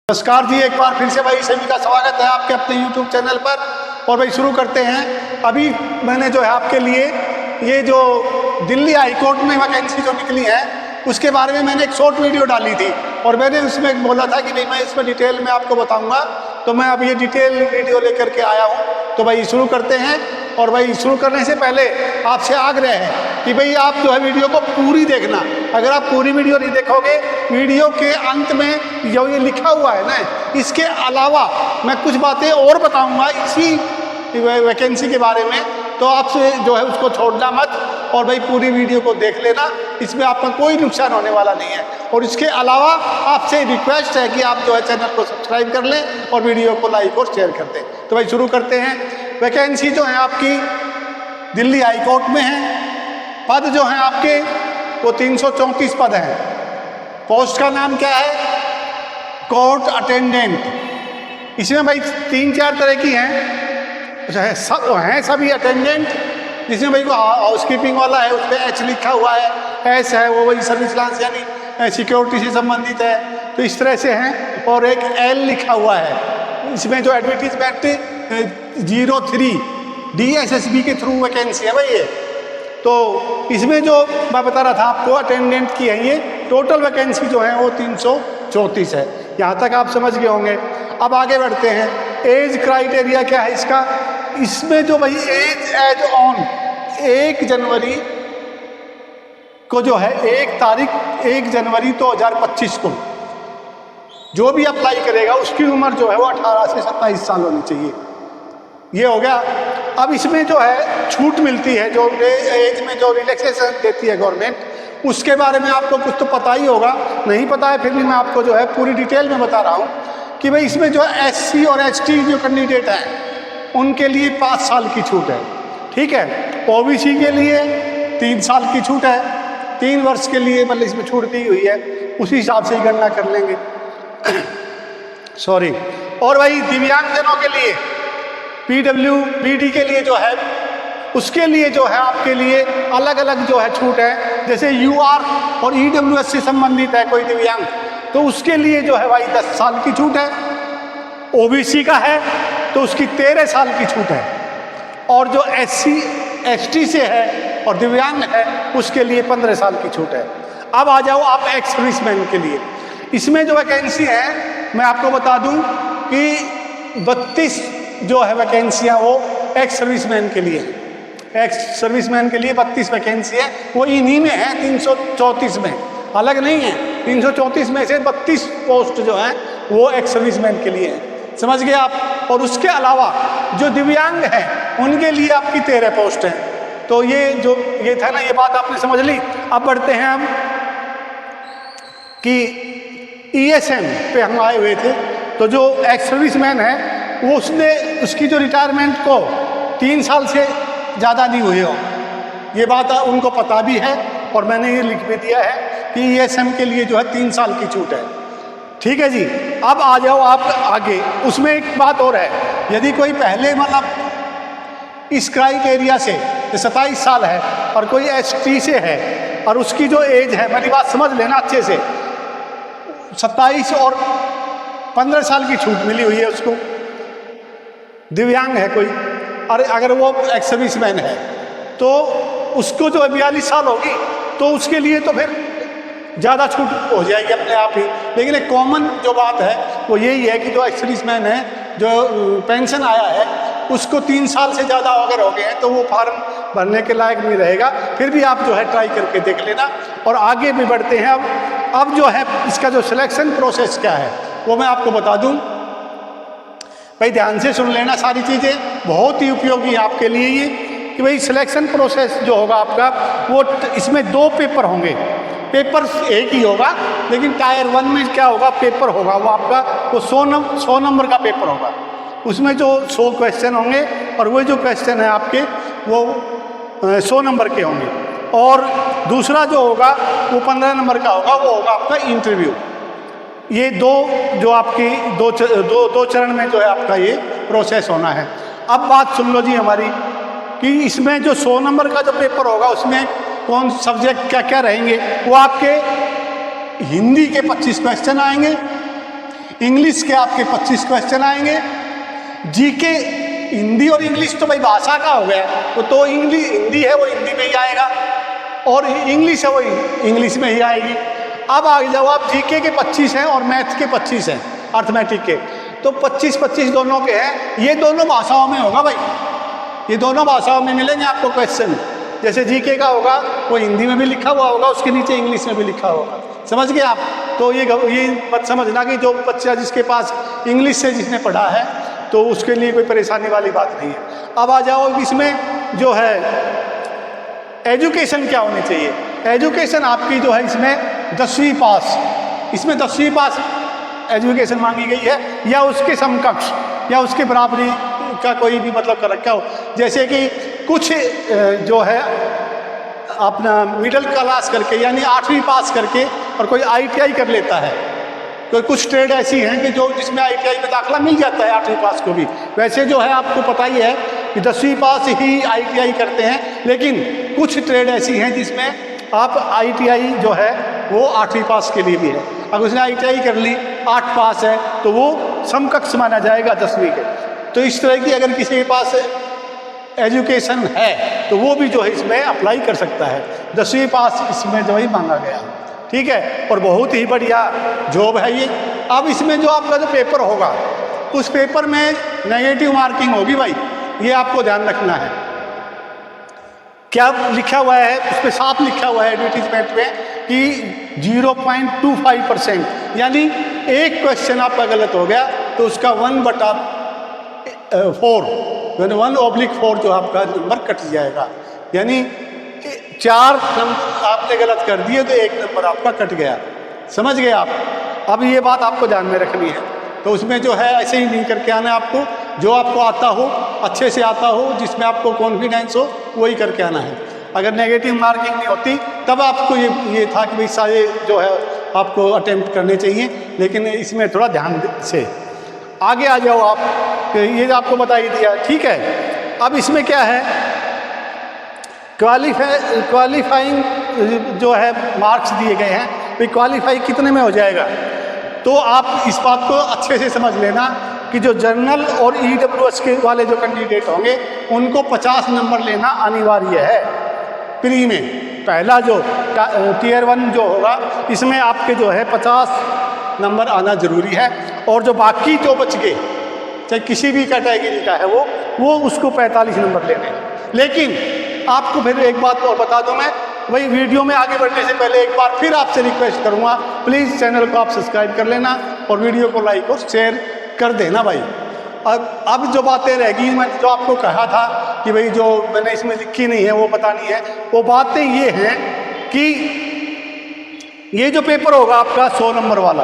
नमस्कार जी, एक बार फिर से भाई सभी का स्वागत है आपके अपने YouTube चैनल पर। और भाई शुरू करते हैं। अभी मैंने जो है आपके लिए ये जो दिल्ली हाई कोर्ट में वैकेंसी जो निकली है उसके बारे में मैंने एक शॉर्ट वीडियो डाली थी और मैंने उसमें बोला था कि भाई मैं इसमें डिटेल में आपको बताऊंगा। तो मैं अब ये डिटेल वीडियो लेकर के आया हूँ। तो भाई शुरू करते हैं। और भाई शुरू करने से पहले आपसे आग्रह है कि भाई आप जो है वीडियो को पूरी देखना। अगर आप पूरी वीडियो नहीं देखोगे, वीडियो के अंत में जो ये लिखा हुआ है ना, इसके अलावा मैं कुछ बातें और बताऊंगा इसी वैकेंसी के बारे में। तो आपसे जो है उसको छोड़ना मत और भाई पूरी वीडियो को देख लेना, इसमें आपका कोई नुकसान होने वाला नहीं है। और इसके अलावा आपसे रिक्वेस्ट है कि आप जो है चैनल को सब्सक्राइब कर लें और वीडियो को लाइक और शेयर कर दें। तो भाई शुरू करते हैं। वैकेंसी जो है आपकी दिल्ली हाई कोर्ट में है। पद जो हैं आपके वो 334 पद हैं। पोस्ट का नाम क्या है? Court attendant. इसमें भाई 3-4 तरह की हैं। अच्छा है, सब हैं सभी अटेंडेंट, जिसमें भाई वो हाउस कीपिंग वाला है, उस पर एच लिखा हुआ है, एस है वो भाई सर्विस लांस यानी सिक्योरिटी से संबंधित है, तो इस तरह से हैं। और एक एल लिखा हुआ है। इसमें जो एडवर्टीजमेंट 03 DSSB के थ्रू वैकेंसी है भाई ये। तो इसमें जो मैं बता रहा था आपको अटेंडेंट की है, ये टोटल वैकेंसी जो है वो 334 है। यहाँ तक आप समझ गए होंगे। अब आगे बढ़ते हैं। एज क्राइटेरिया क्या है इसका? इसमें जो भाई एज ऑन 1 जनवरी को जो है 1 जनवरी 2025 को जो भी अप्लाई करेगा उसकी उम्र जो है वो 18 से 27 साल होनी चाहिए। ये हो गया। अब इसमें जो है छूट मिलती है, जो एज में जो रिलैक्सेशन देती है गवर्नमेंट, उसके बारे में आपको कुछ तो पता ही होगा। नहीं पता है फिर भी मैं आपको जो है पूरी डिटेल में बता रहा हूँ कि भाई इसमें जो SC और ST जो कैंडिडेट हैं उनके लिए 5 साल की छूट है। ठीक है। OBC के लिए 3 साल की छूट है। 3 वर्ष के लिए मतलब इसमें छूट दी हुई है, उसी हिसाब से ही गणना कर लेंगे। सॉरी। और भाई दिव्यांगजनों के लिए PWBD के लिए जो है उसके लिए जो है आपके लिए अलग अलग जो है छूट है। जैसे UR और EWS से संबंधित है कोई दिव्यांग, तो उसके लिए जो है भाई 10 साल की छूट है। OBC का है तो उसकी 13 साल की छूट है। और जो SC ST से है और दिव्यांग है उसके लिए 15 साल की छूट है। अब आ जाओ आप एक्स सर्विसमैन के लिए। इसमें जो वैकेंसी है मैं आपको बता दूं कि 32 जो है वैकेंसियाँ वो एक्स सर्विसमैन के लिए। एक्स सर्विसमैन के लिए 32 वैकेंसी है, वो इन्हीं में है 334 में, अलग नहीं है। 334 में से 32 पोस्ट जो हैं वो एक्स सर्विसमैन के लिए है। समझ गए आप? और उसके अलावा जो दिव्यांग हैं उनके लिए आपकी 13 पोस्ट हैं। तो ये था ना, ये बात आपने समझ ली। अब बढ़ते हैं हम कि ESM पे हम आए हुए थे। तो जो एक्स सर्विसमैन है वो उसकी जो रिटायरमेंट को 3 साल से ज़्यादा नहीं हुई हो, ये बात उनको पता भी है और मैंने ये लिख भी दिया है कि ESM के लिए जो है 3 साल की छूट है। ठीक है जी। अब आ जाओ आप आगे। उसमें एक बात और है, यदि कोई पहले मतलब इस क्राइटेरिया से 27 साल है और कोई ST से है और उसकी जो एज है, मेरी बात समझ लेना अच्छे से, 27 और 15 साल की छूट मिली हुई है उसको। दिव्यांग है कोई और अगर वो एक्स सर्विसमैन है तो उसको जो 42 साल होगी तो उसके लिए तो फिर ज़्यादा छूट हो जाएगी अपने आप ही। लेकिन एक कॉमन जो बात है वो यही है कि जो एक्स सर्विसमैन है, जो पेंशन आया है, उसको 3 साल से ज़्यादा अगर हो गए हैं तो वो फॉर्म भरने के लायक नहीं रहेगा। फिर भी आप जो है ट्राई करके देख लेना। और आगे भी बढ़ते हैं। अब जो है इसका जो सिलेक्शन प्रोसेस क्या है वो मैं आपको बता दूं। भाई ध्यान से सुन लेना, सारी चीज़ें बहुत ही उपयोगी है आपके लिए ये कि भाई सिलेक्शन प्रोसेस जो होगा आपका वो इसमें 2 पेपर होंगे। पेपर एक ही होगा, लेकिन टायर 1 में क्या होगा, पेपर होगा वो आपका वो 100 नंबर का पेपर होगा। उसमें जो 100 क्वेश्चन होंगे और वो जो क्वेश्चन है आपके वो 100 नंबर के होंगे। और दूसरा जो होगा वो 15 नंबर का होगा, वो होगा आपका इंटरव्यू। ये जो आपकी दो चरण में जो है आपका ये प्रोसेस होना है। अब बात सुन लो जी हमारी कि इसमें जो 100 नंबर का जो पेपर होगा उसमें कौन सब्जेक्ट क्या क्या रहेंगे। वो आपके हिंदी के 25 क्वेश्चन आएंगे, इंग्लिश के आपके 25 क्वेश्चन आएंगे। जीके हिंदी और इंग्लिश तो भाई भाषा का हो गया, तो इंग्लिश हिंदी है वो हिंदी में ही आएगा, और इंग्लिश है वो इंग्लिश में ही आएगी। अब आ जाओ आप, जीके के 25 हैं और मैथ के 25 हैं, अर्थमेटिक के, तो 25-25 दोनों के हैं। ये दोनों भाषाओं में होगा भाई, ये दोनों भाषाओं में मिलेंगे आपको क्वेश्चन। जैसे जीके का होगा वो हिंदी में भी लिखा हुआ होगा, उसके नीचे इंग्लिश में भी लिखा होगा। समझ गए आप? तो ये मत समझना कि जो बच्चा जिसके पास इंग्लिश से जिसने पढ़ा है तो उसके लिए कोई परेशानी वाली बात नहीं है। अब आ जाओ इसमें जो है एजुकेशन क्या होनी चाहिए। एजुकेशन आपकी जो है इसमें 10वीं पास, इसमें 10वीं पास एजुकेशन मांगी गई है, या उसके समकक्ष या उसके बराबरी का कोई भी मतलब कर रखा हो। जैसे कि कुछ जो है अपना मिडिल क्लास करके यानी 8वीं पास करके और कोई ITI कर लेता है, तो कुछ ट्रेड ऐसी हैं कि जो जिसमें ITI में दाखला मिल जाता है 8वीं पास को भी। वैसे जो है आपको पता ही है कि 10वीं पास ही ITI करते हैं, लेकिन कुछ ट्रेड ऐसी हैं जिसमें आप ITI जो है वो 8वीं पास के लिए भी है। अगर उसने ITI कर ली 8 पास है तो वो समकक्ष माना जाएगा 10वीं के। तो इस तरह की अगर किसी के पास एजुकेशन है तो वो भी जो है इसमें अप्लाई कर सकता है। 10वीं पास इसमें जो है मांगा गया, ठीक है, और बहुत ही बढ़िया जॉब है ये। अब इसमें जो आपका जो पेपर होगा उस पेपर में नेगेटिव मार्किंग होगी भाई, ये आपको ध्यान रखना है। क्या लिखा हुआ है उस पर, साफ लिखा हुआ है एडवर्टीजमेंट में कि 0.25%, यानी एक क्वेश्चन आपका गलत हो गया तो उसका 1/4 यानी 1/4 जो आपका नंबर कट जाएगा। यानी 4 नंबर आपने गलत कर दिए तो 1 नंबर आपका कट गया। समझ गए आप? अब ये बात आपको ध्यान में रखनी है। तो उसमें जो है ऐसे ही नहीं करके आना है आपको, जो आपको आता हो, अच्छे से आता हो, जिसमें आपको कॉन्फिडेंस हो, वही करके आना है। अगर नेगेटिव मार्किंग नहीं होती तब आपको ये था कि भाई सारे जो है आपको अटेम्प्ट करने चाहिए, लेकिन इसमें थोड़ा ध्यान से आगे आ जाओ आप। ये आपको बता ही दिया, ठीक है। अब इसमें क्या है, क्वालिफाइंग जो है मार्क्स दिए गए हैं, भाई क्वालिफाई कितने में हो जाएगा। तो आप इस बात को अच्छे से समझ लेना कि जो जनरल और EWS के वाले जो कैंडिडेट होंगे उनको 50 नंबर लेना अनिवार्य है प्री में। पहला जो Tier 1 जो होगा इसमें आपके जो है 50 नंबर आना जरूरी है, और जो बाकी जो बच गए चाहे किसी भी कैटेगरी का है वो उसको 45 नंबर लेने हैं। लेकिन आपको फिर एक बात और बता दूं मैं, वही वीडियो में आगे बढ़ने से पहले एक बार फिर आपसे रिक्वेस्ट करूंगा, प्लीज़ चैनल को आप सब्सक्राइब कर लेना और वीडियो को लाइक और शेयर कर देना भाई। अब जो बातें रहेगी, मैंने जो आपको कहा था कि भाई जो मैंने इसमें लिखी नहीं है वो बतानी है, वो बातें ये हैं कि ये जो पेपर होगा आपका 100 नंबर वाला,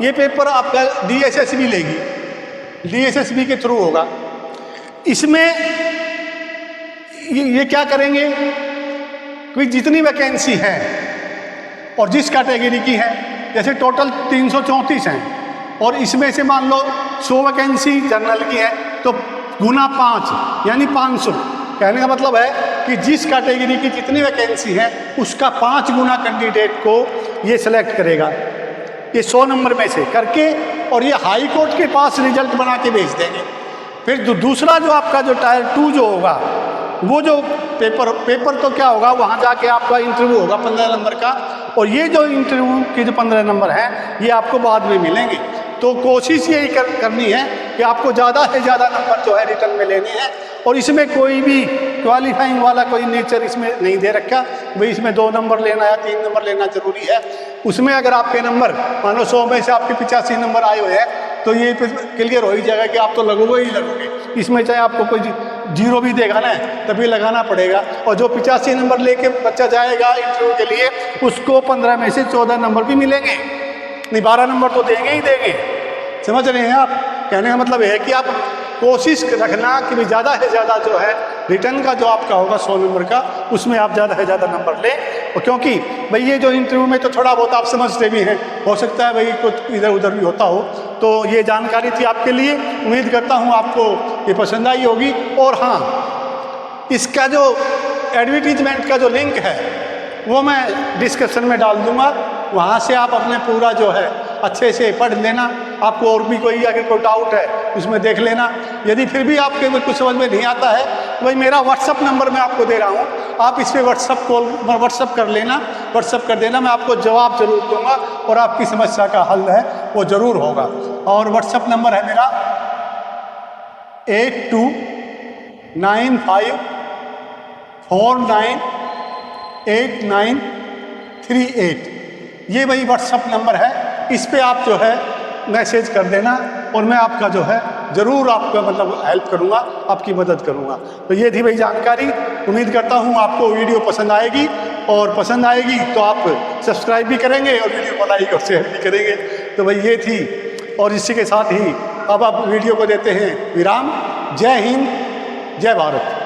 ये पेपर आपका DSSB लेगी, DSSB के थ्रू होगा। इसमें ये क्या करेंगे कि जितनी वैकेंसी है और जिस कैटेगरी की है, जैसे टोटल 334 हैं और इसमें से मान लो 100 वैकेंसी जनरल की है तो गुना 5 यानी 500। कहने का मतलब है कि जिस कैटेगरी की जितनी वैकेंसी है उसका 5 गुना कैंडिडेट को ये सिलेक्ट करेगा, ये 100 नंबर में से करके, और ये हाई कोर्ट के पास रिजल्ट बना के भेज देंगे। फिर दूसरा जो आपका जो Tier 2 जो होगा, वो जो पेपर तो क्या होगा, वहाँ जाके आपका इंटरव्यू होगा 15 नंबर का, और ये जो इंटरव्यू के जो 15 नंबर हैं ये आपको बाद में मिलेंगे। तो कोशिश यही करनी है कि आपको ज़्यादा से ज़्यादा नंबर जो है रिटर्न में लेने हैं, और इसमें कोई भी क्वालिफाइंग वाला कोई नेचर इसमें नहीं दे रखा भाई इसमें 2 नंबर लेना या 3 नंबर लेना जरूरी है। उसमें अगर आपके नंबर मानो 100 में से आपके 85 नंबर आए हुए हैं तो ये क्लियर हो ही जाएगा कि आप तो लगोगे ही लगोगे। इसमें चाहे आपको कोई 0 भी देगा ना तभी लगाना पड़ेगा, और जो 85 नंबर लेके बच्चा जाएगा इंटरव्यू के लिए उसको 15 में से 14 नंबर भी मिलेंगे, नहीं 12 नंबर तो देंगे ही देंगे। समझ रहे हैं आप? कहने का मतलब है कि आप कोशिश रखना कि भाई ज़्यादा से ज़्यादा जो है रिटर्न का जो आपका होगा 100 नंबर का, उसमें आप ज़्यादा से ज़्यादा नंबर लें। और क्योंकि भाई ये जो इंटरव्यू में तो थोड़ा बहुत आप समझते भी हैं, हो सकता है भाई कुछ इधर उधर भी होता हो, तो ये जानकारी थी आपके लिए। उम्मीद करता हूँ आपको ये पसंद आई होगी। और हाँ, इसका जो एडवर्टीजमेंट का जो लिंक है वो मैं डिस्क्रिप्शन में डाल दूँगा, वहाँ से आप अपने पूरा जो है अच्छे से पढ़ लेना। आपको और भी कोई अगर कोई डाउट है उसमें देख लेना। यदि फिर भी आपके कुछ समझ में नहीं आता है तो भाई मेरा व्हाट्सअप नंबर मैं आपको दे रहा हूँ, आप इस पर व्हाट्सअप कर लेना, व्हाट्सअप कर देना, मैं आपको जवाब जरूर दूंगा और आपकी समस्या का हल है वो ज़रूर होगा। और व्हाट्सअप नंबर है मेरा 8295498938। ये वही व्हाट्सअप नंबर है, इस पे आप जो है मैसेज कर देना और मैं आपका जो है ज़रूर आपका मतलब हेल्प करूँगा, आपकी मदद करूँगा। तो ये थी भाई जानकारी। उम्मीद करता हूँ आपको वीडियो पसंद आएगी, और पसंद आएगी तो आप सब्सक्राइब भी करेंगे और वीडियो को लाइक और शेयर भी करेंगे। तो भाई ये थी, और इसी के साथ ही अब आप वीडियो को देते हैं विराम। जय हिंद, जय भारत।